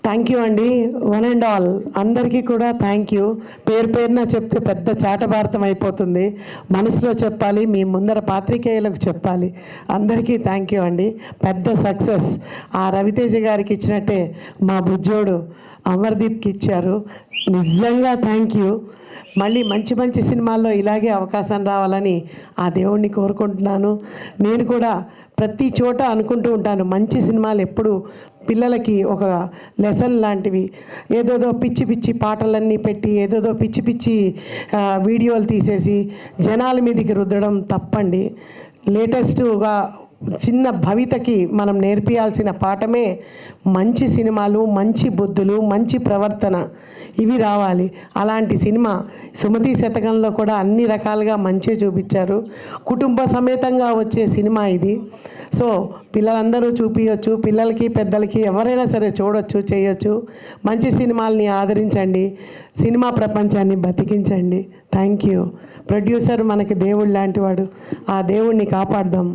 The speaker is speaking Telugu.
థ్యాంక్ యూ అండి. వన్ అండ్ ఆల్ అందరికీ కూడా థ్యాంక్ యూ. పేరు పేరున చెప్తే పెద్ద చాటభారతం అయిపోతుంది. మనసులో చెప్పాలి, మీ ముందర పాత్రికేయులకు చెప్పాలి. అందరికీ థ్యాంక్ యూ అండి. పెద్ద సక్సెస్ ఆ రవితేజ గారికి ఇచ్చినట్టే మా బుజ్జోడు అమర్దీప్కి ఇచ్చారు. నిజంగా థ్యాంక్ యూ. మళ్ళీ మంచి మంచి సినిమాల్లో ఇలాగే అవకాశం రావాలని ఆ దేవుణ్ణి కోరుకుంటున్నాను. నేను కూడా ప్రతి చోట అనుకుంటూ ఉంటాను, మంచి సినిమాలు ఎప్పుడు పిల్లలకి ఒక లెసన్ లాంటివి. ఏదోదో పిచ్చి పిచ్చి పాటలన్నీ పెట్టి ఏదోదో పిచ్చి పిచ్చి వీడియోలు తీసేసి జనాల మీదకి రుద్దడం తప్పండి. లేటెస్ట్గా చిన్న భవితకి మనం నేర్పియాల్సిన పాఠమే మంచి సినిమాలు, మంచి బుద్ధులు, మంచి ప్రవర్తన ఇవి రావాలి. అలాంటి సినిమా సుమతి శతకంలో కూడా అన్ని రకాలుగా మంచి చూపించారు. కుటుంబ సమేతంగా వచ్చే సినిమా ఇది. సో పిల్లలందరూ చూపించవచ్చు, పిల్లలకి పెద్దలకి ఎవరైనా సరే చూడొచ్చు, చేయొచ్చు. మంచి సినిమాల్ని ఆదరించండి, సినిమా ప్రపంచాన్ని బతికించండి. Thank you. ప్రొడ్యూసర్ మనకి దేవుడు లాంటివాడు, ఆ దేవుణ్ణి కాపాడదాం.